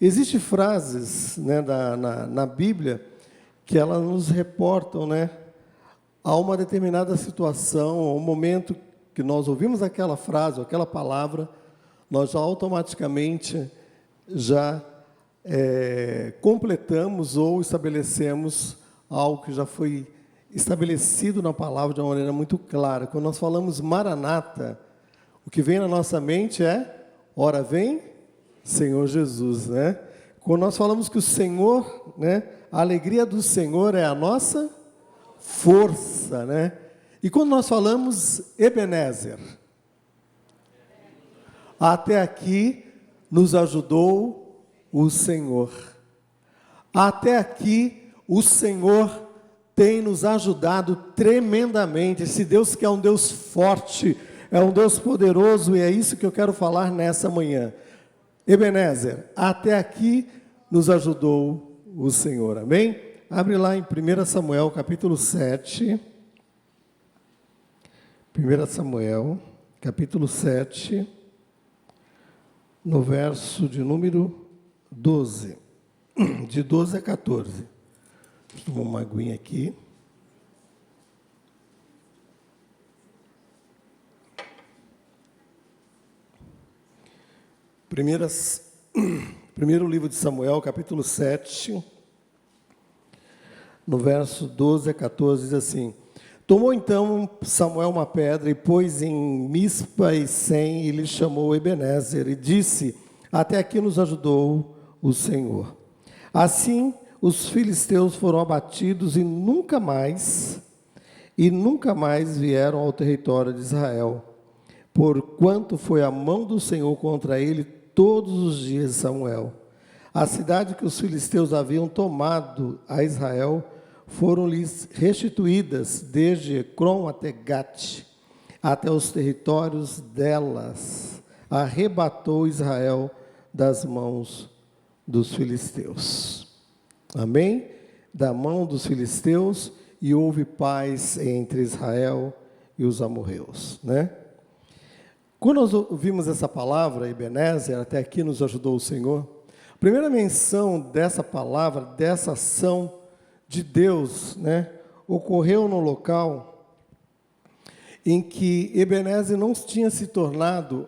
Existem frases, né, na Bíblia que elas nos reportam, né, a uma determinada situação, a um momento que nós ouvimos aquela frase, ou aquela palavra, nós já automaticamente já completamos ou estabelecemos algo que já foi estabelecido na palavra de uma maneira muito clara. Quando nós falamos Maranata, o que vem na nossa mente é, ora vem, Senhor Jesus, né? Quando nós falamos que o Senhor, né, a alegria do Senhor é a nossa força, né? E quando nós falamos Ebenezer, até aqui nos ajudou o Senhor. Até aqui o Senhor tem nos ajudado tremendamente. Esse Deus que é um Deus forte, é um Deus poderoso, e é isso que eu quero falar nessa manhã. Ebenezer, até aqui nos ajudou o Senhor, amém? Abre lá em 1 Samuel, capítulo 7. 1 Samuel, capítulo 7, no verso de número 12. De 12 a 14. Deixa eu tomar uma aguinha aqui. Primeiro livro de Samuel, capítulo 7, no verso 12 a 14, diz assim: Tomou então Samuel uma pedra e pôs em Mispa e Sem, e lhe chamou Ebenezer, e disse: Até aqui nos ajudou o Senhor. Assim, os filisteus foram abatidos e nunca mais vieram ao território de Israel, porquanto foi a mão do Senhor contra ele todos os dias de Samuel. A cidade que os filisteus haviam tomado a Israel foram-lhes restituídas, desde Ecrom até Gate, até os territórios delas. Arrebatou Israel das mãos dos filisteus. Amém? Da mão dos filisteus, e houve paz entre Israel e os amorreus, né? Quando nós ouvimos essa palavra, Ebenezer, até aqui nos ajudou o Senhor, a primeira menção dessa palavra, dessa ação de Deus, né, ocorreu no local em que Ebenezer não tinha se tornado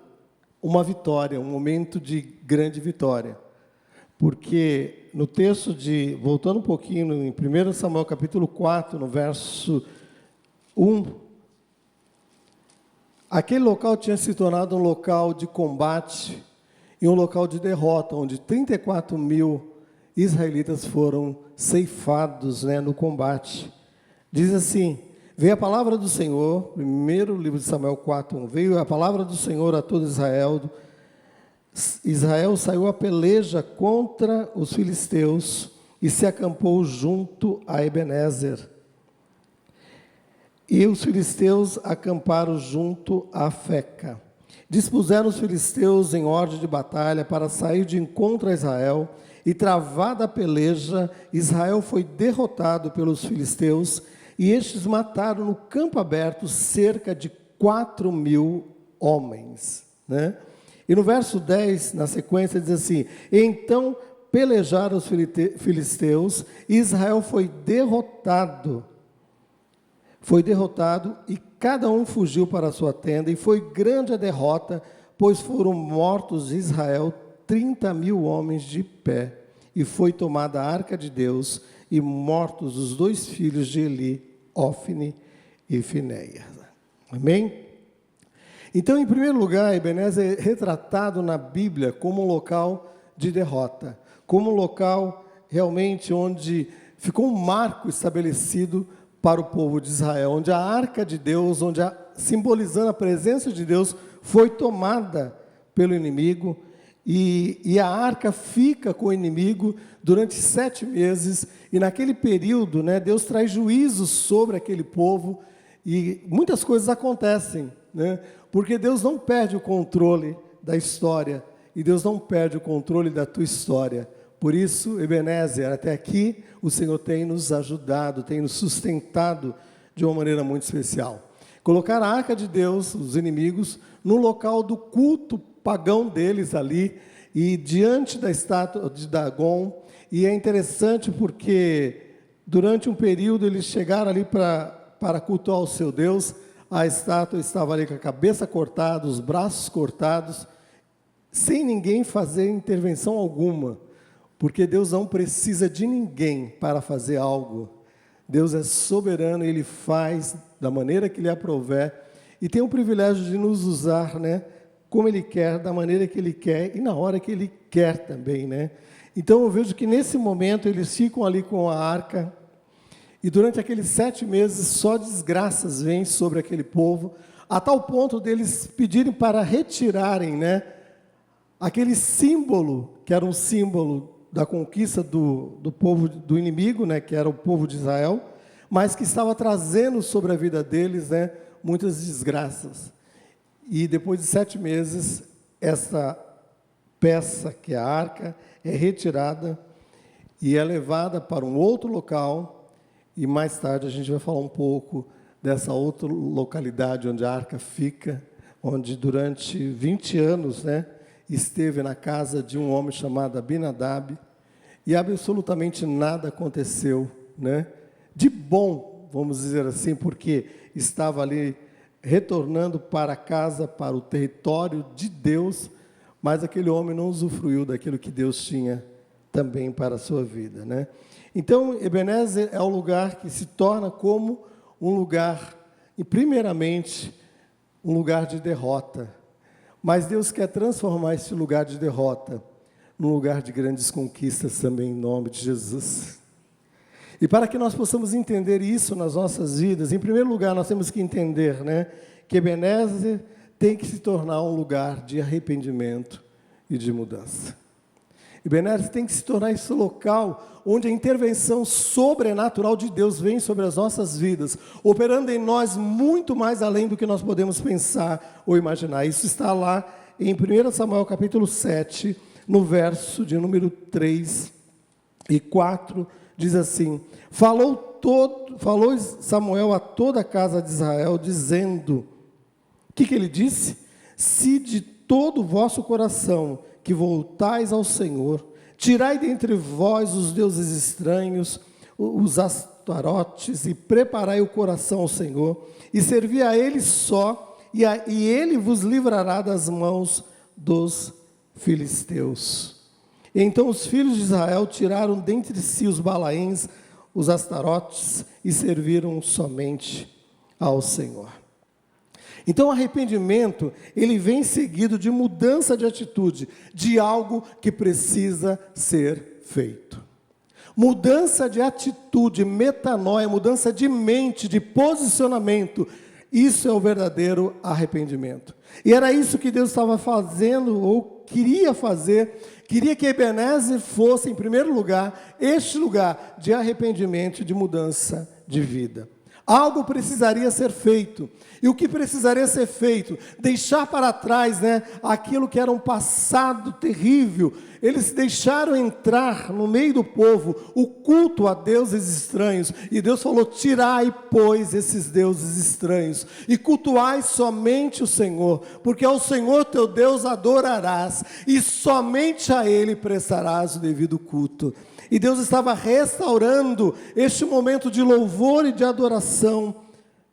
uma vitória, um momento de grande vitória. Porque no texto voltando um pouquinho, em 1 Samuel capítulo 4, no verso 1, aquele local tinha se tornado um local de combate e um local de derrota, onde 34 mil israelitas foram ceifados, né, no combate. Diz assim: veio a palavra do Senhor, primeiro livro de Samuel 4:1, veio a palavra do Senhor a todo Israel. Israel saiu a peleja contra os filisteus e se acampou junto a Ebenezer. E os filisteus acamparam junto a Feca. Dispuseram os filisteus em ordem de batalha para sair de encontro a Israel, e travada a peleja, Israel foi derrotado pelos filisteus, e estes mataram no campo aberto cerca de 4 mil homens, né? E no verso 10, na sequência, diz assim: então pelejaram os filisteus, e Israel foi derrotado, e cada um fugiu para a sua tenda, e foi grande a derrota, pois foram mortos de Israel 30 mil homens de pé, e foi tomada a arca de Deus, e mortos os 2 filhos de Eli, Ofne e Finéias. Amém? Então, em primeiro lugar, Ebenezer é retratado na Bíblia como um local de derrota, como um local realmente onde ficou um marco estabelecido para o povo de Israel, onde a arca de Deus, simbolizando a presença de Deus, foi tomada pelo inimigo, e a arca fica com o inimigo durante 7 meses, e naquele período, né, Deus traz juízo sobre aquele povo, e muitas coisas acontecem, né, porque Deus não perde o controle da história, e Deus não perde o controle da tua história. Por isso, Ebenezer, até aqui, o Senhor tem nos ajudado, tem nos sustentado de uma maneira muito especial. Colocar a arca de Deus, os inimigos, no local do culto pagão deles ali, e diante da estátua de Dagon, e é interessante porque durante um período eles chegaram ali para cultuar o seu Deus, a estátua estava ali com a cabeça cortada, os braços cortados, sem ninguém fazer intervenção alguma, porque Deus não precisa de ninguém para fazer algo. Deus é soberano, Ele faz da maneira que Ele aprouver, e tem o privilégio de nos usar, né, como Ele quer, da maneira que Ele quer, e na hora que Ele quer também, né. Então eu vejo que nesse momento eles ficam ali com a arca, e durante aqueles 7 meses só desgraças vêm sobre aquele povo, a tal ponto deles pedirem para retirarem, né, aquele símbolo, que era um símbolo da conquista do povo, do inimigo, né, que era o povo de Israel, mas que estava trazendo sobre a vida deles, né, muitas desgraças. E depois de 7 meses, essa peça, que é a arca, é retirada e é levada para um outro local, e mais tarde a gente vai falar um pouco dessa outra localidade onde a arca fica, onde durante 20 anos, né, esteve na casa de um homem chamado Abinadab, e absolutamente nada aconteceu, né, de bom, vamos dizer assim, porque estava ali retornando para casa, para o território de Deus, mas aquele homem não usufruiu daquilo que Deus tinha também para a sua vida, né? Então, Ebenezer é o lugar que se torna como um lugar, e primeiramente, um lugar de derrota. Mas Deus quer transformar esse lugar de derrota num lugar de grandes conquistas também, em nome de Jesus. E para que nós possamos entender isso nas nossas vidas, em primeiro lugar, nós temos que entender, né, que Ebenezer tem que se tornar um lugar de arrependimento e de mudança. Ebenezer tem que se tornar esse local onde a intervenção sobrenatural de Deus vem sobre as nossas vidas, operando em nós muito mais além do que nós podemos pensar ou imaginar. Isso está lá em 1 Samuel capítulo 7, no verso de número 3 e 4, diz assim: Falou Samuel a toda a casa de Israel, dizendo, o que ele disse? Se de todo o vosso coração que voltais ao Senhor, tirai dentre vós os deuses estranhos, os astarotes, e preparai o coração ao Senhor, e servi a Ele só, e Ele vos livrará das mãos dos filisteus. E então os filhos de Israel tiraram dentre si os balaíns, os astarotes, e serviram somente ao Senhor. Então, o arrependimento, ele vem seguido de mudança de atitude, de algo que precisa ser feito. Mudança de atitude, metanoia, mudança de mente, de posicionamento, isso é o verdadeiro arrependimento. E era isso que Deus estava fazendo, ou queria fazer, queria que Ebenezer fosse, em primeiro lugar, este lugar de arrependimento e de mudança de vida. Algo precisaria ser feito. E o que precisaria ser feito? Deixar para trás, né, aquilo que era um passado terrível. Eles deixaram entrar no meio do povo o culto a deuses estranhos. E Deus falou: tirai, pois, esses deuses estranhos, e cultuai somente o Senhor, porque ao Senhor teu Deus adorarás, e somente a Ele prestarás o devido culto. E Deus estava restaurando este momento de louvor e de adoração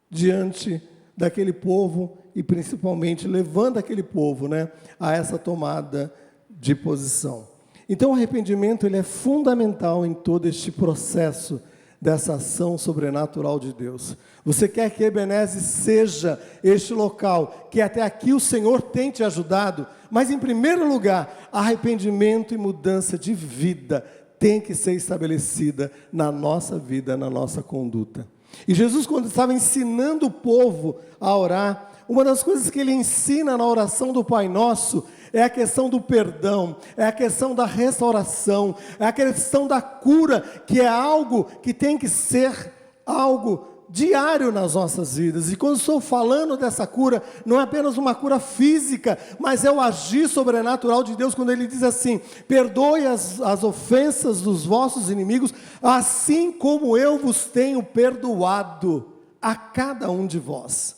diante daquele povo, e principalmente levando aquele povo, né, a essa tomada de posição. Então o arrependimento, ele é fundamental em todo este processo dessa ação sobrenatural de Deus. Você quer que Ebenezer seja este local que até aqui o Senhor tem te ajudado, mas em primeiro lugar, arrependimento e mudança de vida tem que ser estabelecida na nossa vida, na nossa conduta. E Jesus, quando estava ensinando o povo a orar, uma das coisas que ele ensina na oração do Pai Nosso é a questão do perdão, é a questão da restauração, é a questão da cura, que é algo que tem que ser algo diário nas nossas vidas. E quando estou falando dessa cura, não é apenas uma cura física, mas é o agir sobrenatural de Deus, quando Ele diz assim: perdoe as ofensas dos vossos inimigos, assim como eu vos tenho perdoado a cada um de vós.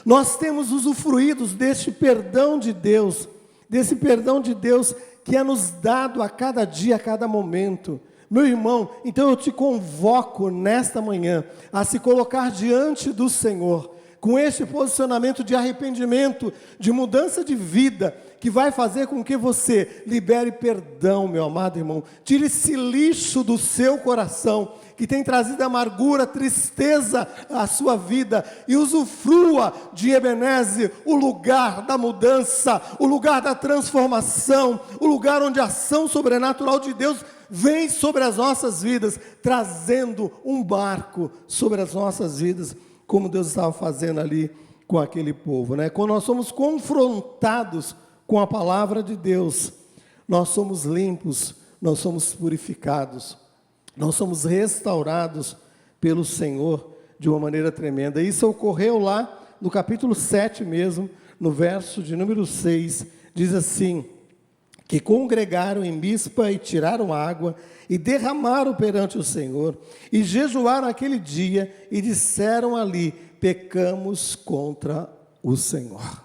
Nós temos usufruído deste perdão de Deus, que é nos dado a cada dia, a cada momento. Meu irmão, então eu te convoco nesta manhã a se colocar diante do Senhor, com este posicionamento de arrependimento, de mudança de vida, que vai fazer com que você libere perdão, meu amado irmão. Tire esse lixo do seu coração, que tem trazido amargura, tristeza à sua vida, e usufrua de Ebenezer, o lugar da mudança, o lugar da transformação, o lugar onde a ação sobrenatural de Deus vem sobre as nossas vidas, trazendo um barco sobre as nossas vidas, como Deus estava fazendo ali com aquele povo, né? Quando nós somos confrontados com a palavra de Deus, nós somos limpos, nós somos purificados, nós somos restaurados pelo Senhor de uma maneira tremenda. Isso ocorreu lá no capítulo 7 mesmo, no verso de número 6, diz assim: que congregaram em Mispa e tiraram água e derramaram perante o Senhor e jejuaram aquele dia e disseram ali: pecamos contra o Senhor.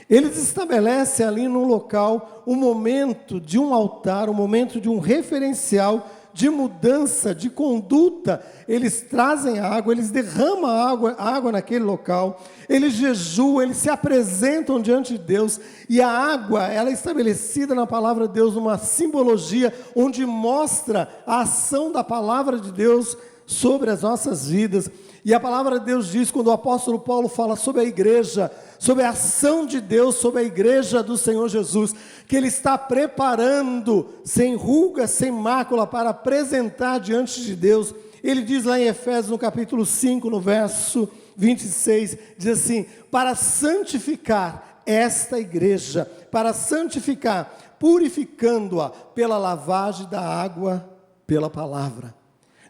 Eles estabelecem ali no local um momento de um altar, um momento de um referencial de mudança, de conduta. Eles trazem água, eles derramam água naquele local, eles jejuam, eles se apresentam diante de Deus, e a água, ela é estabelecida na palavra de Deus, uma simbologia, onde mostra a ação da palavra de Deus sobre as nossas vidas. E a palavra de Deus diz, quando o apóstolo Paulo fala sobre a igreja, sobre a ação de Deus, sobre a igreja do Senhor Jesus, que Ele está preparando, sem ruga, sem mácula, para apresentar diante de Deus. Ele diz lá em Efésios, no capítulo 5, no verso 26, diz assim: para santificar esta igreja, para santificar, purificando-a pela lavagem da água, pela palavra.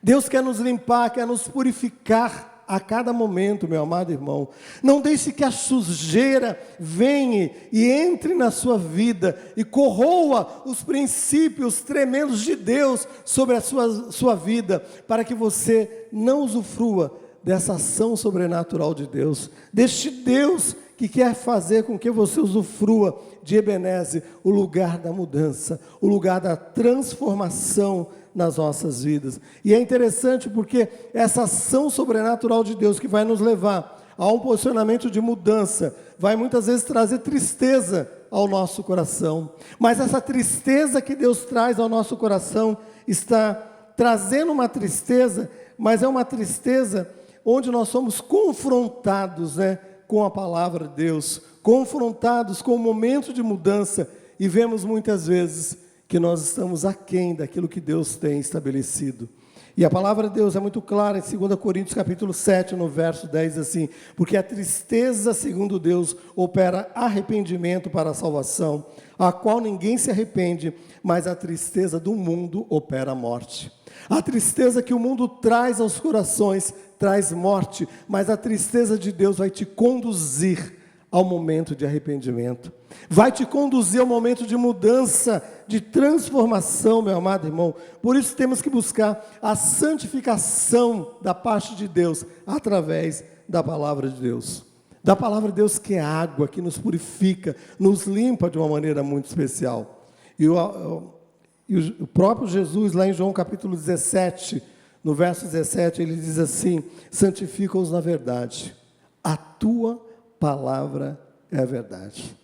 Deus quer nos limpar, quer nos purificar a cada momento, meu amado irmão. Não deixe que a sujeira venha e entre na sua vida e corroa os princípios tremendos de Deus sobre a sua vida, para que você não usufrua dessa ação sobrenatural de Deus, deste Deus que quer fazer com que você usufrua de Ebenezer, o lugar da mudança, o lugar da transformação nas nossas vidas. E é interessante porque essa ação sobrenatural de Deus que vai nos levar a um posicionamento de mudança, vai muitas vezes trazer tristeza ao nosso coração, mas essa tristeza que Deus traz ao nosso coração está trazendo uma tristeza, mas é uma tristeza onde nós somos confrontados, né, com a palavra de Deus, confrontados com o momento de mudança, e vemos muitas vezes que nós estamos aquém daquilo que Deus tem estabelecido. E a palavra de Deus é muito clara em 2 Coríntios capítulo 7, no verso 10, assim: porque a tristeza, segundo Deus, opera arrependimento para a salvação, a qual ninguém se arrepende, mas a tristeza do mundo opera a morte. A tristeza que o mundo traz aos corações traz morte, mas a tristeza de Deus vai te conduzir ao momento de arrependimento, vai te conduzir ao momento de mudança, de transformação, meu amado irmão. Por isso temos que buscar a santificação da parte de Deus, através da palavra de Deus. Da palavra de Deus, que é água, que nos purifica, nos limpa de uma maneira muito especial. E o próprio Jesus, lá em João capítulo 17, no verso 17, ele diz assim: santifica-os na verdade, a tua palavra é a verdade.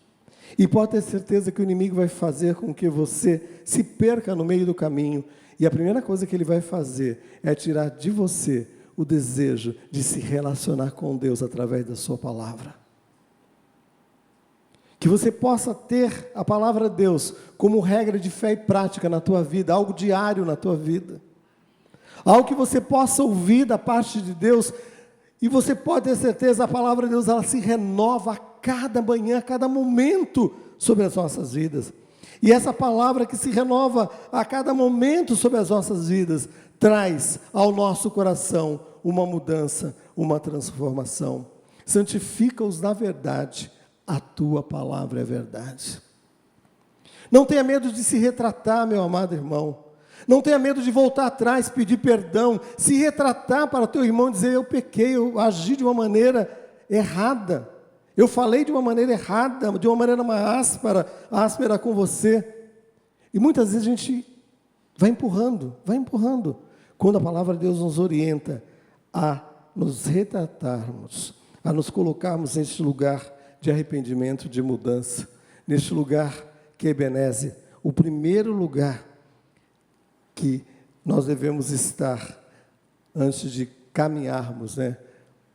E pode ter certeza que o inimigo vai fazer com que você se perca no meio do caminho, e a primeira coisa que ele vai fazer é tirar de você o desejo de se relacionar com Deus através da sua palavra. Que você possa ter a palavra de Deus como regra de fé e prática na tua vida, algo diário na tua vida, algo que você possa ouvir da parte de Deus. E você pode ter certeza, a palavra de Deus, ela se renova a cada manhã, a cada momento sobre as nossas vidas. E essa palavra que se renova a cada momento sobre as nossas vidas, traz ao nosso coração uma mudança, uma transformação. Santifica-os na verdade, a tua palavra é verdade. Não tenha medo de se retratar, meu amado irmão. Não tenha medo de voltar atrás, pedir perdão, se retratar para o teu irmão e dizer: eu pequei, eu agi de uma maneira errada, eu falei de uma maneira errada, de uma maneira mais áspera com você. E muitas vezes a gente vai empurrando. Quando a palavra de Deus nos orienta a nos retratarmos, a nos colocarmos neste lugar de arrependimento, de mudança, neste lugar que é Ebenezer, o primeiro lugar que nós devemos estar antes de caminharmos,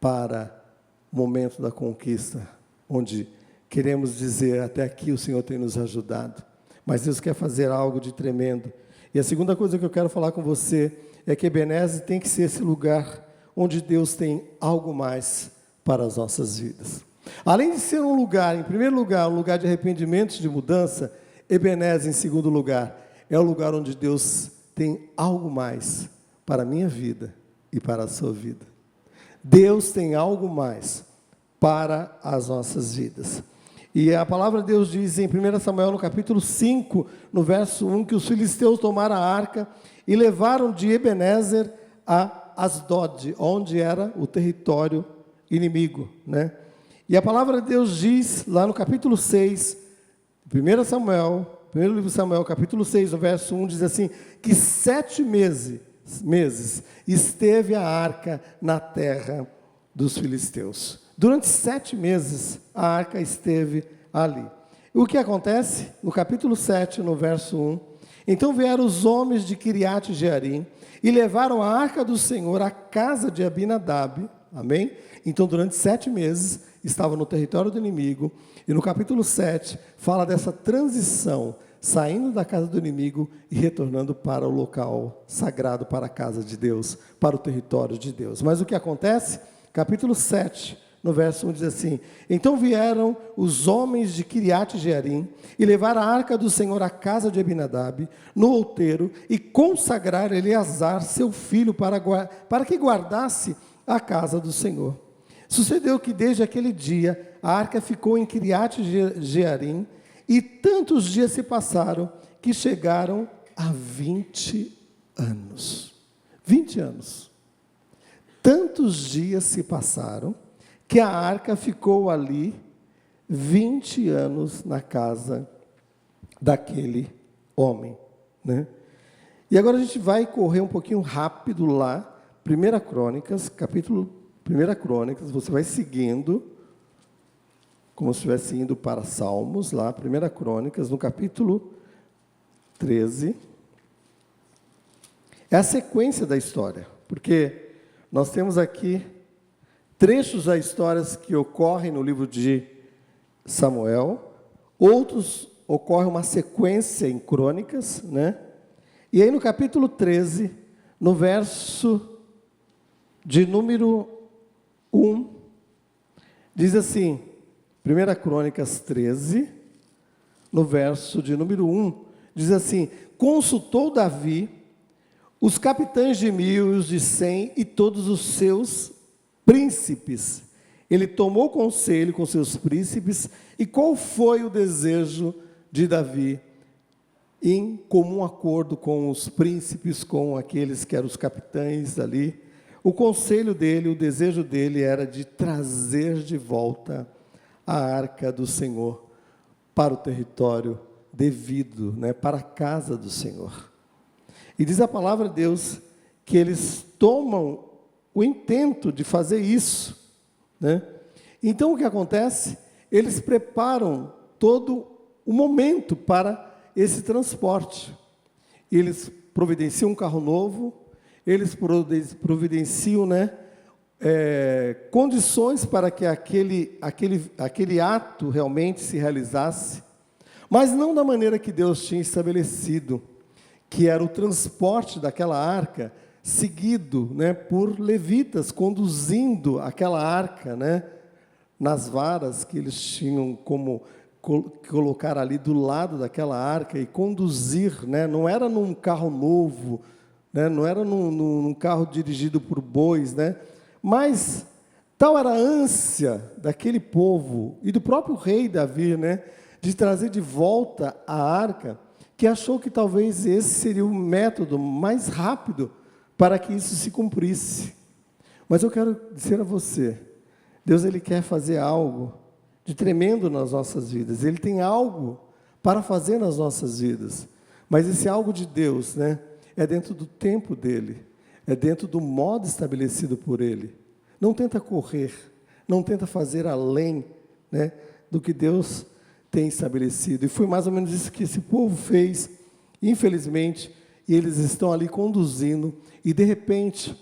para o momento da conquista, onde queremos dizer, até aqui o Senhor tem nos ajudado, mas Deus quer fazer algo de tremendo. E a segunda coisa que eu quero falar com você é que Ebenezer tem que ser esse lugar onde Deus tem algo mais para as nossas vidas. Além de ser um lugar, em primeiro lugar, um lugar de arrependimento, de mudança, Ebenezer, em segundo lugar, é o lugar onde Deus tem algo mais para a minha vida e para a sua vida. Deus tem algo mais para as nossas vidas. E a palavra de Deus diz em 1 Samuel, no capítulo 5, no verso 1, que os filisteus tomaram a arca e levaram de Ebenezer a Asdod, onde era o território inimigo, E a palavra de Deus diz, lá no capítulo 6, 1 Samuel, primeiro livro de Samuel, capítulo 6, no verso 1, diz assim, que 7 meses esteve a arca na terra dos filisteus. Durante 7 meses, a arca esteve ali. E o que acontece? No capítulo 7, no verso 1, então vieram os homens de Kiriat Jearim e levaram a arca do Senhor à casa de Abinadab, amém? Então, durante 7 meses, estava no território do inimigo, e no capítulo 7, fala dessa transição, saindo da casa do inimigo e retornando para o local sagrado, para a casa de Deus, para o território de Deus. Mas o que acontece? Capítulo 7, no verso 1 diz assim, então vieram os homens de Kiriat Jearim e levaram a arca do Senhor à casa de Abinadab, no outeiro, e consagraram Eleazar, seu filho, para que guardasse a casa do Senhor. Sucedeu que desde aquele dia a arca ficou em Kiriat Jearim, e tantos dias se passaram que chegaram a 20 anos. 20 anos. Tantos dias se passaram que a arca ficou ali 20 anos na casa daquele homem, E agora a gente vai correr um pouquinho rápido lá, 1 Crônicas, capítulo 1 Crônicas, você vai seguindo, como se estivesse indo para Salmos, lá, 1 Crônicas, no capítulo 13. É a sequência da história, porque nós temos aqui trechos das histórias que ocorrem no livro de Samuel, outros ocorrem uma sequência em Crônicas, E aí no capítulo 13, no verso de número 1, diz assim, 1 Crônicas 13, no verso de número 1, diz assim, consultou Davi os capitães de 1000 e os de 100 e todos os seus príncipes. Ele tomou conselho com seus príncipes, e qual foi o desejo de Davi? Em comum acordo com os príncipes, com aqueles que eram os capitães ali, o conselho dele, o desejo dele era de trazer de volta a arca do Senhor para o território devido, para a casa do Senhor. E diz a palavra de Deus que eles tomam o intento de fazer isso, Então o que acontece? Eles preparam todo o momento para esse transporte. Eles providenciam um carro novo, eles providenciam, condições para que aquele ato realmente se realizasse, mas não da maneira que Deus tinha estabelecido, que era o transporte daquela arca, seguido por levitas, conduzindo aquela arca, nas varas que eles tinham como colocar ali do lado daquela arca e conduzir, não era num carro novo, não era num carro dirigido por bois, mas tal era a ânsia daquele povo e do próprio rei Davi, de trazer de volta a arca, que achou que talvez esse seria o método mais rápido para que isso se cumprisse. Mas eu quero dizer a você, Deus ele quer fazer algo de tremendo nas nossas vidas. Ele tem algo para fazer nas nossas vidas. Mas esse algo de Deus, né, é dentro do tempo dele, é dentro do modo estabelecido por ele. Não tenta correr, não tenta fazer além, né, do que Deus tem estabelecido. E foi mais ou menos isso que esse povo fez, infelizmente, e eles estão ali conduzindo, e de repente,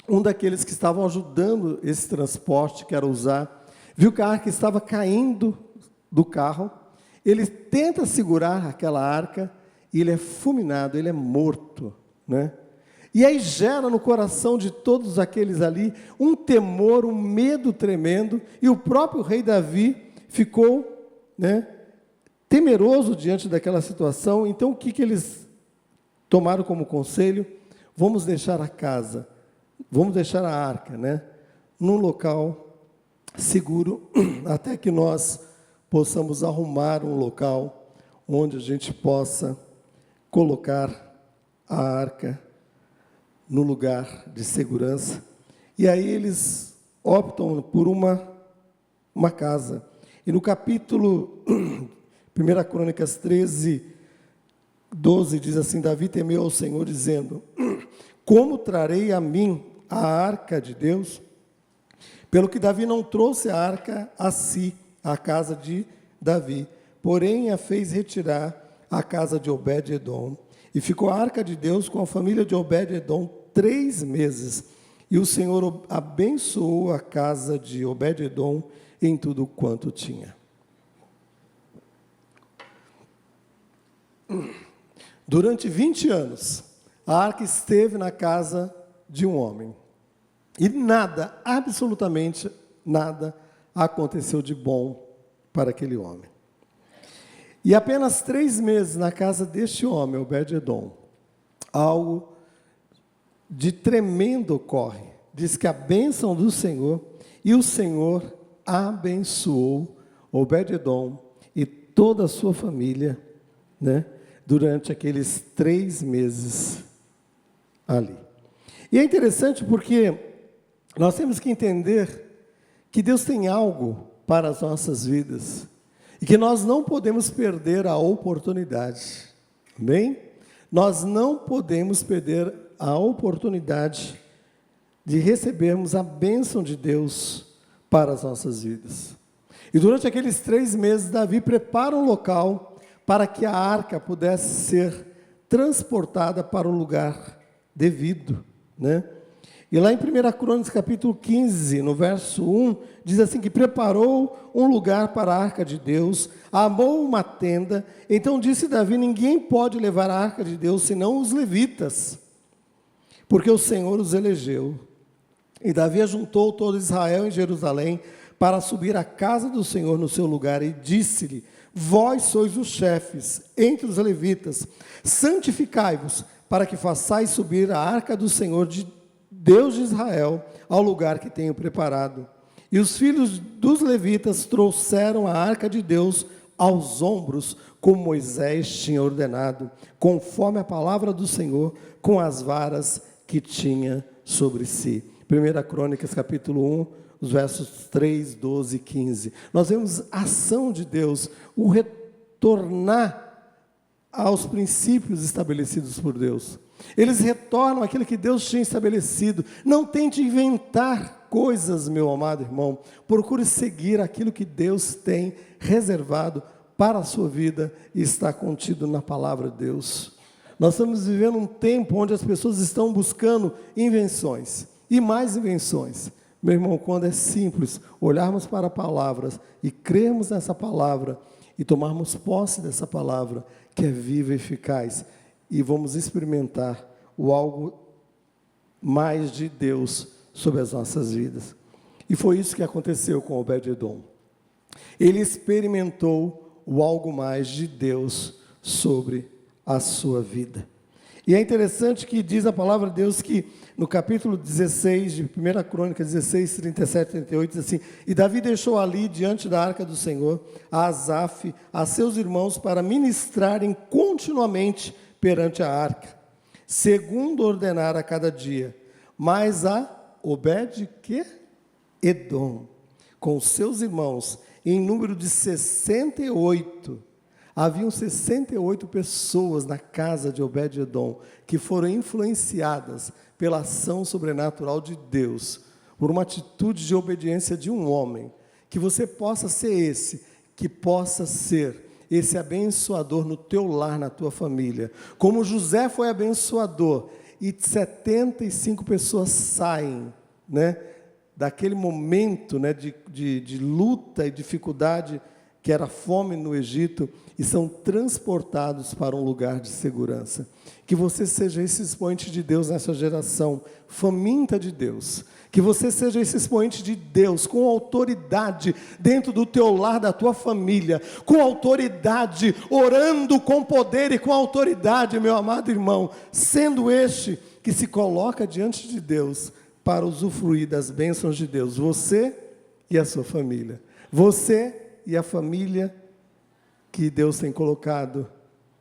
um daqueles que estavam ajudando esse transporte, que era usar, viu que a arca estava caindo do carro, ele tenta segurar aquela arca, e ele é fulminado, ele é morto, né? E aí gera no coração de todos aqueles ali um temor, um medo tremendo, e o próprio rei Davi ficou, né, temeroso diante daquela situação. Então o que eles tomaram como conselho? Vamos deixar a casa, vamos deixar a arca, né, num local seguro, até que nós possamos arrumar um local onde a gente possa colocar a arca no lugar de segurança. E aí eles optam por uma casa. E no capítulo 1 Crônicas 13, 12, diz assim: Davi temeu ao Senhor, dizendo: como trarei a mim a arca de Deus? Pelo que Davi não trouxe a arca a si, a casa de Davi, porém a fez retirar à casa de Obed-edom. E ficou a arca de Deus com a família de Obed-edom 3 meses. E o Senhor abençoou a casa de Obed-edom em tudo quanto tinha. Durante 20 anos, a arca esteve na casa de um homem. E nada, absolutamente nada, aconteceu de bom para aquele homem. E apenas 3 meses na casa deste homem, Obed-edom, algo de tremendo ocorre. Diz que a bênção do Senhor, e o Senhor abençoou Obed-edom e toda a sua família, né, durante aqueles 3 meses ali. E é interessante porque nós temos que entender que Deus tem algo para as nossas vidas e que nós não podemos perder a oportunidade. Amém? Nós não podemos perder a oportunidade de recebermos a bênção de Deus para as nossas vidas. E durante aqueles 3 meses, Davi prepara um local para que a arca pudesse ser transportada para o lugar devido, né? E lá em 1 Crônicas, capítulo 15, no verso 1, diz assim, que preparou um lugar para a arca de Deus, armou uma tenda. Então disse Davi: ninguém pode levar a arca de Deus, senão os levitas, porque o Senhor os elegeu. E Davi ajuntou todo Israel em Jerusalém para subir à casa do Senhor no seu lugar, e disse-lhe: vós sois os chefes entre os levitas, santificai-vos, para que façais subir a arca do Senhor de Deus de Israel ao lugar que tenho preparado. E os filhos dos levitas trouxeram a arca de Deus aos ombros, como Moisés tinha ordenado, conforme a palavra do Senhor, com as varas que tinha sobre si. 1 Crônicas, capítulo 1, os versos 3, 12 e 15. Nós vemos a ação de Deus, o retornar aos princípios estabelecidos por Deus. Eles retornam àquilo que Deus tinha estabelecido. Não tente inventar coisas, meu amado irmão. Procure seguir aquilo que Deus tem reservado para a sua vida e está contido na palavra de Deus. Nós estamos vivendo um tempo onde as pessoas estão buscando invenções e mais invenções. Meu irmão, quando é simples olharmos para palavras e crermos nessa palavra e tomarmos posse dessa palavra, que é viva e eficaz, e vamos experimentar o algo mais de Deus sobre as nossas vidas. E foi isso que aconteceu com Obed-edom. Ele experimentou o algo mais de Deus sobre a sua vida. E é interessante que diz a palavra de Deus que no capítulo 16 de 1 Crônicas 16, 37 e 38, diz assim: e Davi deixou ali diante da arca do Senhor a Asaf, a seus irmãos, para ministrarem continuamente perante a arca, segundo ordenar a cada dia. Mas a Obed-edom, com seus irmãos, em número de 68, Haviam 68 pessoas na casa de Obed-edom que foram influenciadas pela ação sobrenatural de Deus, por uma atitude de obediência de um homem. Que você possa ser esse, que possa ser esse abençoador no teu lar, na tua família. Como José foi abençoador, e 75 pessoas saem, né, daquele momento, né, de luta e dificuldade, que era fome no Egito, e são transportados para um lugar de segurança. Que você seja esse expoente de Deus nessa geração, faminta de Deus. Que você seja esse expoente de Deus, com autoridade, dentro do teu lar, da tua família, com autoridade, orando com poder e com autoridade, meu amado irmão, sendo este que se coloca diante de Deus, para usufruir das bênçãos de Deus, você e a sua família. Você e a família que Deus tem colocado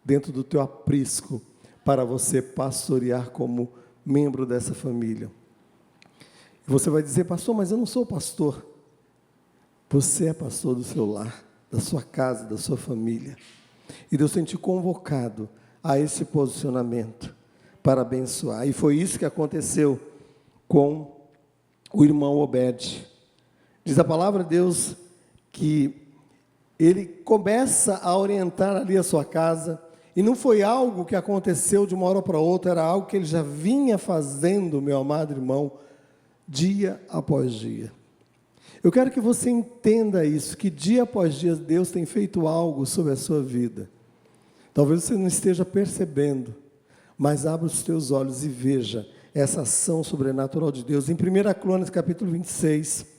dentro do teu aprisco, para você pastorear como membro dessa família. Você vai dizer: pastor, mas eu não sou pastor. Você é pastor do seu lar, da sua casa, da sua família. E Deus tem te convocado a esse posicionamento para abençoar. E foi isso que aconteceu com o irmão Obed. Diz a palavra de Deus que ele começa a orientar ali a sua casa, e não foi algo que aconteceu de uma hora para outra, era algo que ele já vinha fazendo, meu amado irmão, dia após dia. Eu quero que você entenda isso, que dia após dia Deus tem feito algo sobre a sua vida. Talvez você não esteja percebendo, mas abra os teus olhos e veja essa ação sobrenatural de Deus. Em 1 Crônicas, capítulo 26,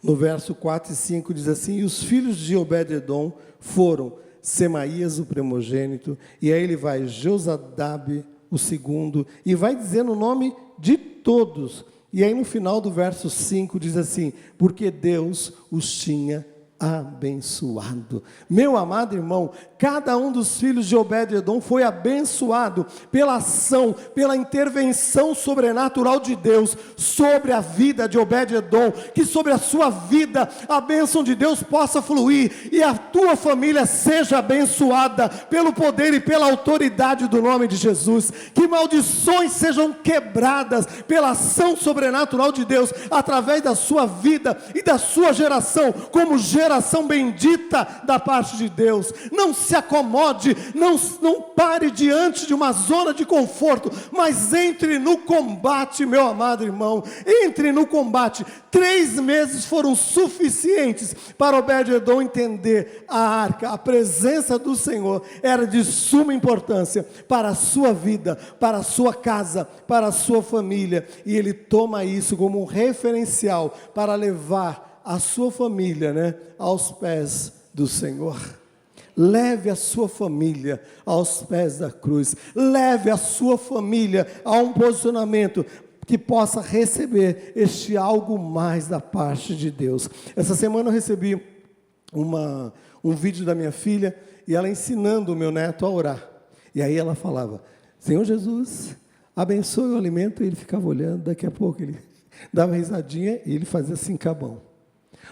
no verso 4 e 5, diz assim: e os filhos de Obed-edom foram Semaías, o primogênito, e aí ele vai Josadabe, o segundo, e vai dizendo o nome de todos. E aí no final do verso 5 diz assim: porque Deus os tinha abençoado. Meu amado irmão, cada um dos filhos de Obed-edom foi abençoado pela ação, pela intervenção sobrenatural de Deus sobre a vida de Obed-edom. Que sobre a sua vida a bênção de Deus possa fluir e a tua família seja abençoada pelo poder e pela autoridade do nome de Jesus. Que maldições sejam quebradas pela ação sobrenatural de Deus através da sua vida e da sua geração, como geração bendita da parte de Deus. Não se acomode, não pare diante de uma zona de conforto, mas entre no combate, meu amado irmão, entre no combate. 3 meses foram suficientes para Obed-edom entender a arca, a presença do Senhor era de suma importância para a sua vida, para a sua casa, para a sua família, e ele toma isso como um referencial para levar a sua família, né, aos pés do Senhor. Leve a sua família aos pés da cruz. Leve a sua família a um posicionamento que possa receber este algo mais da parte de Deus. Essa semana eu recebi um vídeo da minha filha, e ela ensinando o meu neto a orar. E aí ela falava: Senhor Jesus, abençoe o alimento, e ele ficava olhando. Daqui a pouco ele dava risadinha e ele fazia assim com a mão.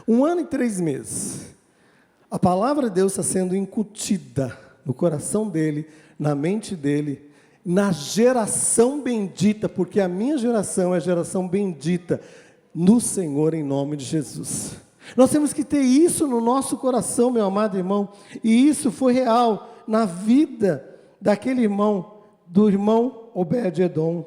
1 ano e 3 meses, a palavra de Deus está sendo incutida no coração dele, na mente dele, na geração bendita, porque a minha geração é a geração bendita no Senhor, em nome de Jesus. Nós temos que ter isso no nosso coração, meu amado irmão, e isso foi real na vida daquele irmão, do irmão Obed-edom.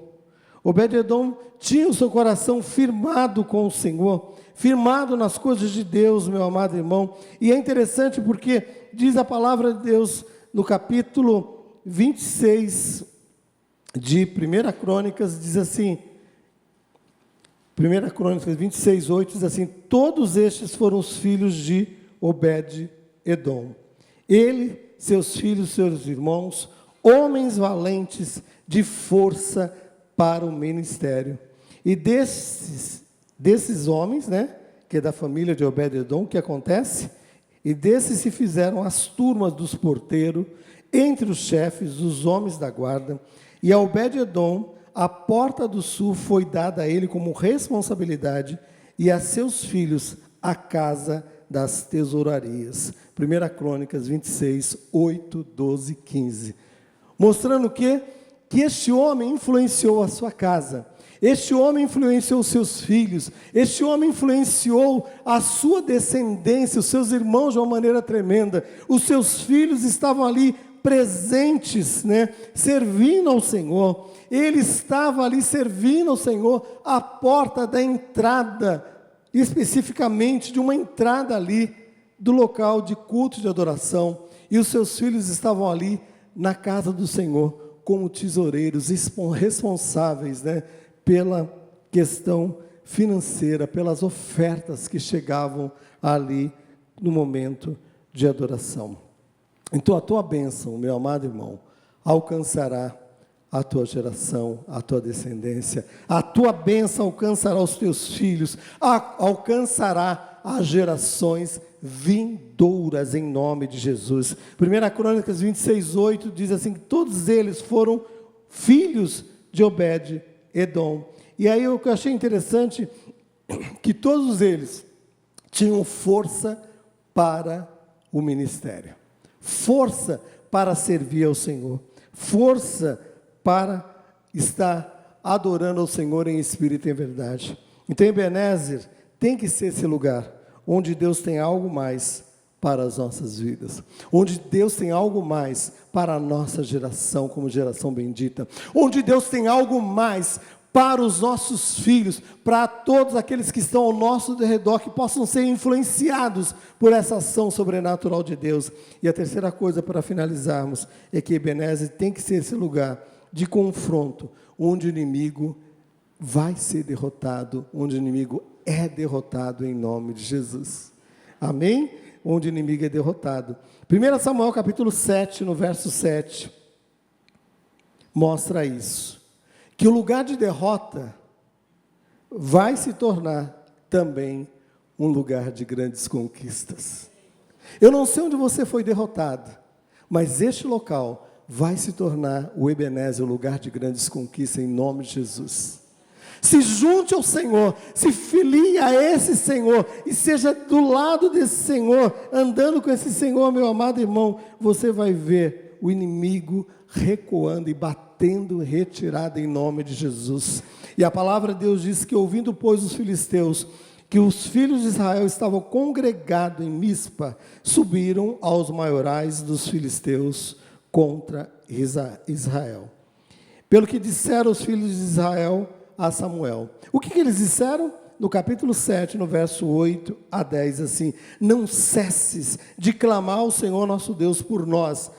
Obed-edom tinha o seu coração firmado com o Senhor, firmado nas coisas de Deus, meu amado irmão. E é interessante porque diz a palavra de Deus no capítulo 26 de 1 Crônicas, diz assim, 1 Crônicas 26, 8, diz assim: todos estes foram os filhos de Obed-edom. Ele, seus filhos, seus irmãos, homens valentes de força para o ministério. E desses homens, né, que é da família de Obed-edom, o que acontece? E desses se fizeram as turmas dos porteiros, entre os chefes, os homens da guarda, e a Obed-edom, a porta do sul foi dada a ele como responsabilidade, e a seus filhos a casa das tesourarias. 1 Crônicas 26, 8, 12, 15. Mostrando que este homem influenciou a sua casa, este homem influenciou os seus filhos, este homem influenciou a sua descendência, os seus irmãos de uma maneira tremenda. Os seus filhos estavam ali presentes, servindo ao Senhor. Ele estava ali servindo ao Senhor à porta da entrada, especificamente de uma entrada ali do local de culto de adoração. E os seus filhos estavam ali na casa do Senhor como tesoureiros responsáveis, pela questão financeira, pelas ofertas que chegavam ali no momento de adoração. Então a tua bênção, meu amado irmão, alcançará a tua geração, a tua descendência. A tua bênção alcançará os teus filhos, alcançará as gerações vindouras em nome de Jesus. 1 Crônicas 26, 8 diz assim, que todos eles foram filhos de Obed-Edom. E aí o que eu achei interessante, que todos eles tinham força para o ministério, força para servir ao Senhor, força para estar adorando ao Senhor em espírito e em verdade. Então Ebenezer tem que ser esse lugar onde Deus tem algo mais para as nossas vidas, onde Deus tem algo mais para a nossa geração, como geração bendita, onde Deus tem algo mais para os nossos filhos, para todos aqueles que estão ao nosso redor, que possam ser influenciados por essa ação sobrenatural de Deus. E a terceira coisa, para finalizarmos, é que Ebenezer tem que ser esse lugar de confronto, onde o inimigo vai ser derrotado, onde o inimigo é derrotado em nome de Jesus. Amém? Onde o inimigo é derrotado. 1 Samuel capítulo 7, no verso 7, mostra isso. Que o lugar de derrota vai se tornar também um lugar de grandes conquistas. Eu não sei onde você foi derrotado, mas este local vai se tornar o Ebenezer, o lugar de grandes conquistas em nome de Jesus. Se junte ao Senhor, se filie a esse Senhor, e seja do lado desse Senhor, andando com esse Senhor, meu amado irmão, você vai ver o inimigo recuando e batendo retirada em nome de Jesus. E a palavra de Deus diz que, ouvindo, pois, os filisteus, que os filhos de Israel estavam congregados em Mispa, subiram aos maiorais dos filisteus contra Israel. Pelo que disseram os filhos de Israel a Samuel. O que eles disseram? No capítulo 7, no verso 8 a 10, assim: não cesses de clamar ao Senhor nosso Deus por nós,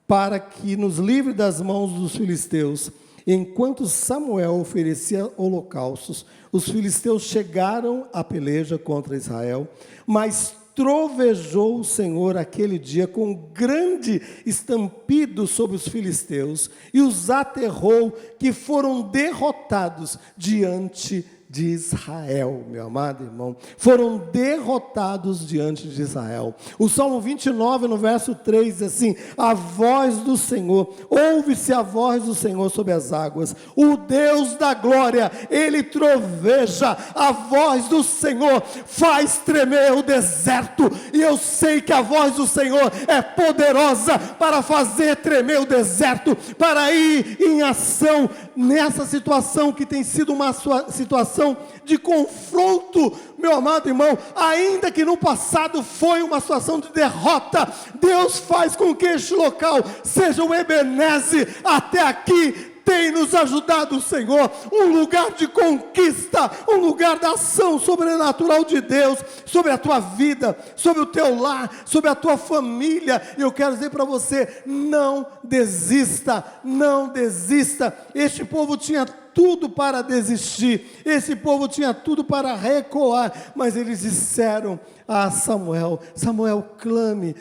para que nos livre das mãos dos filisteus. Enquanto Samuel oferecia holocaustos, os filisteus chegaram à peleja contra Israel, mas trovejou o Senhor aquele dia com um grande estampido sobre os filisteus e os aterrou, que foram derrotados diante de Israel, meu amado irmão, foram derrotados diante de Israel. O Salmo 29, no verso 3, diz assim: a voz do Senhor, ouve-se a voz do Senhor sobre as águas, o Deus da glória, Ele troveja, a voz do Senhor faz tremer o deserto, e eu sei que a voz do Senhor é poderosa para fazer tremer o deserto, para ir em ação nessa situação que tem sido uma situação de confronto, meu amado irmão. Ainda que no passado foi uma situação de derrota, Deus faz com que este local seja um Ebenezer. Até aqui tem nos ajudado o Senhor, um lugar de conquista, um lugar da ação sobrenatural de Deus, sobre a tua vida, sobre o teu lar, sobre a tua família. E eu quero dizer para você, não desista, não desista. Este povo tinha tudo para desistir, esse povo tinha tudo para recuar, mas eles disseram a Samuel: Samuel, clame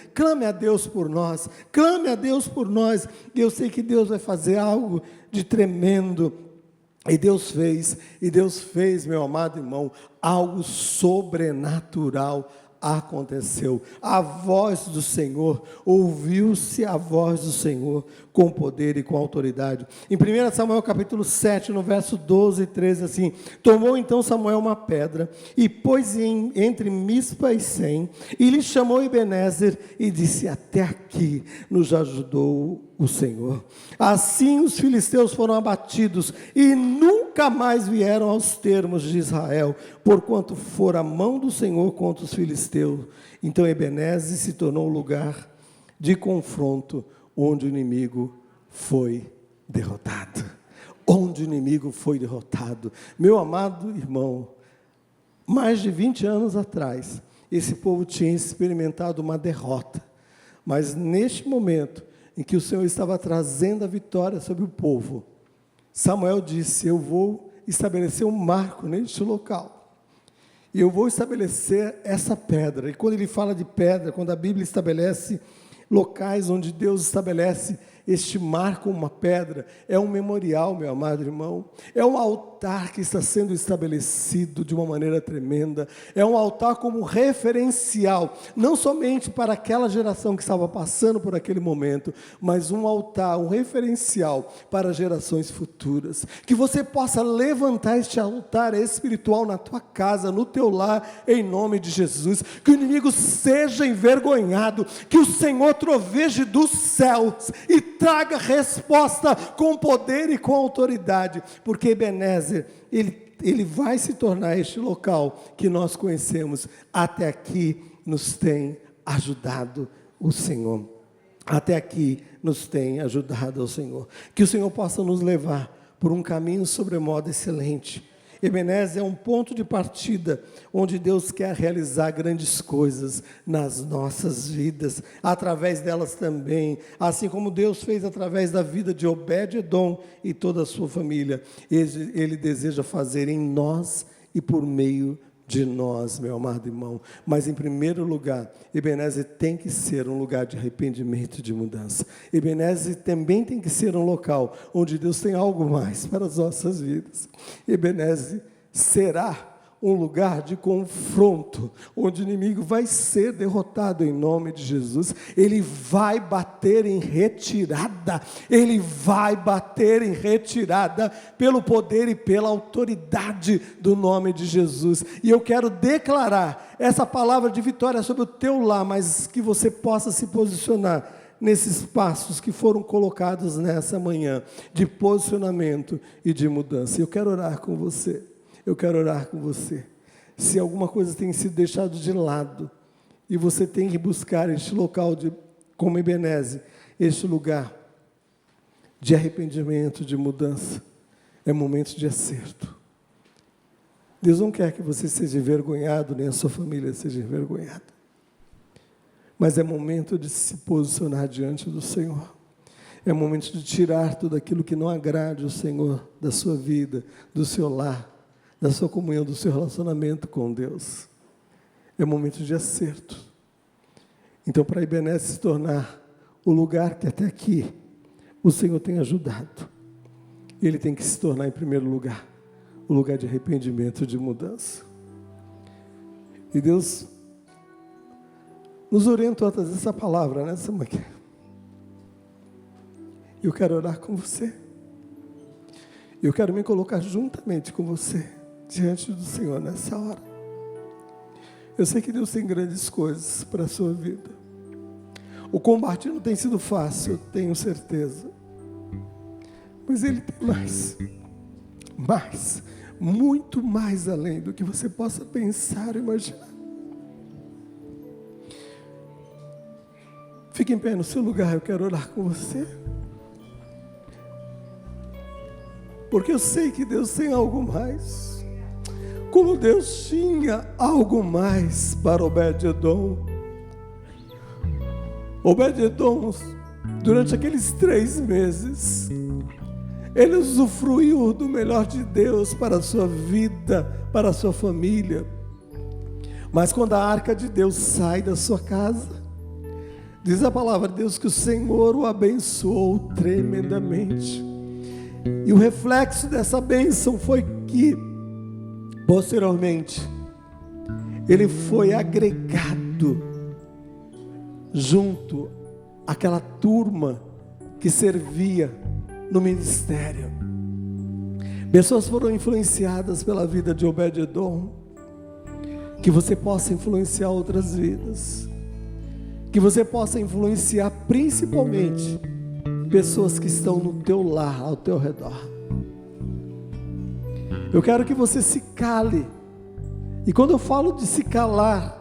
a Deus por nós, clame a Deus por nós, e eu sei que Deus vai fazer algo de tremendo. E Deus fez, meu amado irmão, algo sobrenatural aconteceu. A voz do Senhor, ouviu-se a voz do Senhor com poder e com autoridade. Em 1 Samuel capítulo 7, no verso 12 e 13, assim: tomou então Samuel uma pedra e pôs entre Mispa e Sem, e lhe chamou Ebenezer e disse: até aqui nos ajudou o Senhor. Assim os filisteus foram abatidos e nunca mais vieram aos termos de Israel, porquanto fora a mão do Senhor contra os filisteus. Então Ebenezer se tornou um lugar de confronto, onde o inimigo foi derrotado. Onde o inimigo foi derrotado. Meu amado irmão, mais de 20 anos atrás, esse povo tinha experimentado uma derrota. Mas neste momento em que o Senhor estava trazendo a vitória sobre o povo, Samuel disse: eu vou estabelecer um marco neste local. E eu vou estabelecer essa pedra. E quando ele fala de pedra, quando a Bíblia estabelece locais onde Deus estabelece este marco, uma pedra, é um memorial, meu amado irmão, é um altar que está sendo estabelecido de uma maneira tremenda, é um altar como referencial, não somente para aquela geração que estava passando por aquele momento, mas um altar, um referencial para gerações futuras, que você possa levantar este altar espiritual na tua casa, no teu lar, em nome de Jesus, que o inimigo seja envergonhado, que o Senhor troveje dos céus e traga resposta com poder e com autoridade, porque Ebenezer, ele vai se tornar este local que nós conhecemos. Até aqui nos tem ajudado o Senhor. Até aqui nos tem ajudado o Senhor. Que o Senhor possa nos levar por um caminho sobremodo excelente. Ebenezer é um ponto de partida onde Deus quer realizar grandes coisas nas nossas vidas, através delas também, assim como Deus fez através da vida de Obed-Edom e toda a sua família. Ele deseja fazer em nós e por meio de nós, meu amado irmão. Mas em primeiro lugar, Ebenezer tem que ser um lugar de arrependimento e de mudança. Ebenezer também tem que ser um local onde Deus tem algo mais para as nossas vidas. Ebenezer será um lugar de confronto, onde o inimigo vai ser derrotado em nome de Jesus. Ele vai bater em retirada, ele vai bater em retirada, pelo poder e pela autoridade do nome de Jesus. E eu quero declarar essa palavra de vitória sobre o teu lar, mas que você possa se posicionar nesses passos que foram colocados nessa manhã, de posicionamento e de mudança. Eu quero orar com você. Eu quero orar com você. Se alguma coisa tem sido deixado de lado, e você tem que buscar este local, como Ebenezer, este lugar de arrependimento, de mudança, é momento de acerto. Deus não quer que você seja envergonhado, nem a sua família seja envergonhada. Mas é momento de se posicionar diante do Senhor. É momento de tirar tudo aquilo que não agrade o Senhor da sua vida, do seu lar, da sua comunhão, do seu relacionamento com Deus. É momento de acerto. Então, para Ebenezer se tornar o lugar que até aqui o Senhor tem ajudado, ele tem que se tornar, em primeiro lugar, o lugar de arrependimento e de mudança. E Deus nos orientou a trazer essa palavra nessa manhã. Eu quero orar com você. Eu quero me colocar juntamente com você diante do Senhor nessa hora. Eu sei que Deus tem grandes coisas para a sua vida. O combate não tem sido fácil, eu tenho certeza. Mas Ele tem mais, muito mais além do que você possa pensar ou imaginar. Fique em pé no seu lugar, eu quero orar com você. Porque eu sei que Deus tem algo mais. Como Deus tinha algo mais para Obed-Edom. Obed-Edom, durante aqueles 3 meses, ele usufruiu do melhor de Deus para a sua vida, para a sua família. Mas quando a arca de Deus sai da sua casa, diz a palavra de Deus que o Senhor o abençoou tremendamente. E o reflexo dessa bênção foi que, posteriormente, ele foi agregado junto àquela turma que servia no ministério. Pessoas foram influenciadas pela vida de Obed-edom. Que você possa influenciar outras vidas. Que você possa influenciar principalmente pessoas que estão no teu lar, ao teu redor. Eu quero que você se cale. E quando eu falo de se calar,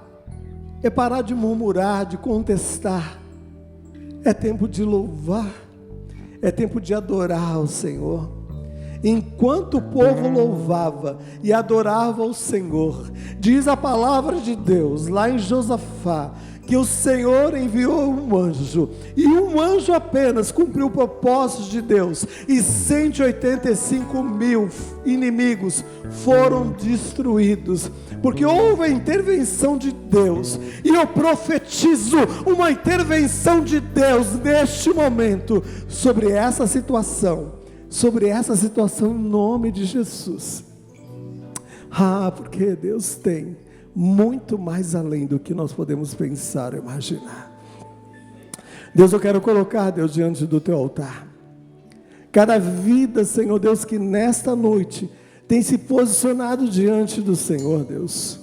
é parar de murmurar, de contestar. É tempo de louvar. É tempo de adorar ao Senhor. Enquanto o povo louvava e adorava o Senhor, diz a palavra de Deus lá em Josafá, que o Senhor enviou um anjo, e um anjo apenas cumpriu o propósito de Deus, e 185 mil inimigos foram destruídos, porque houve a intervenção de Deus. E eu profetizo uma intervenção de Deus neste momento, sobre essa situação em nome de Jesus. Porque Deus tem muito mais além do que nós podemos pensar ou imaginar. Deus, eu quero colocar, Deus, diante do teu altar cada vida, Senhor Deus, que nesta noite tem se posicionado diante do Senhor, Deus.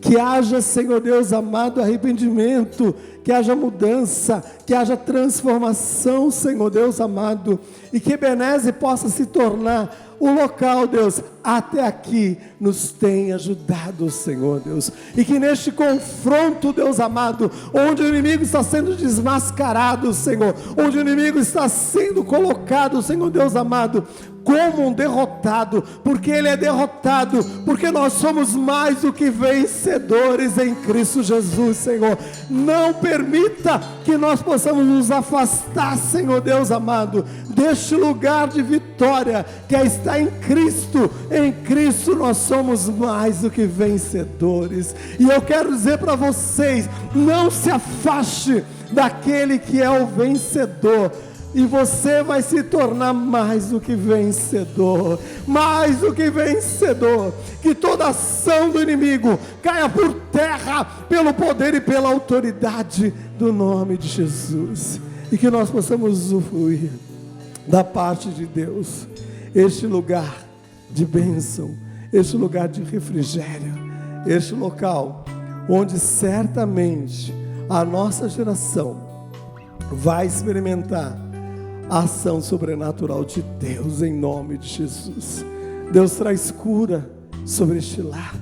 Que haja, Senhor Deus amado, arrependimento, que haja mudança, que haja transformação, Senhor Deus amado, e que Ebenezer possa se tornar o local, Deus, até aqui nos tem ajudado, Senhor Deus, e que neste confronto, Deus amado, onde o inimigo está sendo desmascarado, Senhor, onde o inimigo está sendo colocado, Senhor Deus amado, como um derrotado, porque ele é derrotado, porque nós somos mais do que vencedores em Cristo Jesus, Senhor. Não permita que nós possamos nos afastar, Senhor Deus amado, deste lugar de vitória que está em Cristo. Em Cristo nós somos mais do que vencedores. E eu quero dizer para vocês, não se afaste daquele que é o vencedor, e você vai se tornar mais do que vencedor, mais do que vencedor. Que toda ação do inimigo caia por terra, pelo poder e pela autoridade do nome de Jesus, e que nós possamos usufruir da parte de Deus, este lugar de bênção, este lugar de refrigério, este local onde certamente a nossa geração vai experimentar a ação sobrenatural de Deus, em nome de Jesus. Deus, traz cura sobre este lar,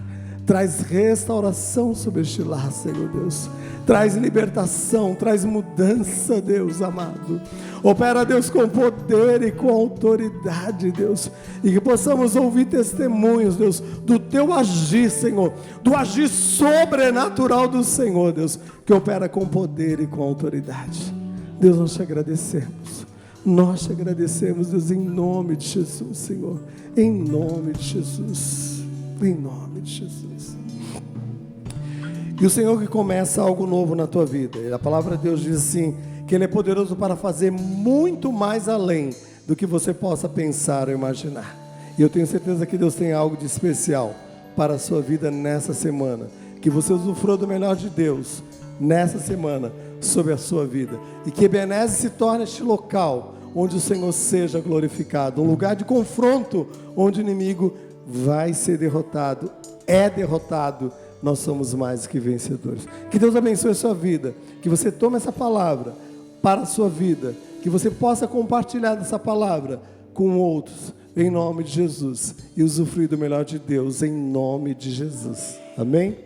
traz restauração sobre este lar, Senhor Deus, traz libertação, traz mudança, Deus amado. Opera, Deus, com poder e com autoridade, Deus, e que possamos ouvir testemunhos, Deus, do teu agir, Senhor, do agir sobrenatural do Senhor, Deus, que opera com poder e com autoridade. Deus, nós te agradecemos. Nós te agradecemos, Deus, em nome de Jesus, Senhor. Em nome de Jesus. Em nome de Jesus. E o Senhor que começa algo novo na tua vida. A palavra de Deus diz assim, que Ele é poderoso para fazer muito mais além do que você possa pensar ou imaginar. E eu tenho certeza que Deus tem algo de especial para a sua vida nessa semana. Que você usufrua do melhor de Deus nessa semana sobre a sua vida. E que Ebenezer se torne este local onde o Senhor seja glorificado, um lugar de confronto, onde o inimigo vai ser derrotado, é derrotado, nós somos mais que vencedores. Que Deus abençoe a sua vida, que você tome essa palavra para a sua vida, que você possa compartilhar dessa palavra com outros, em nome de Jesus, e usufruir do melhor de Deus, em nome de Jesus. Amém?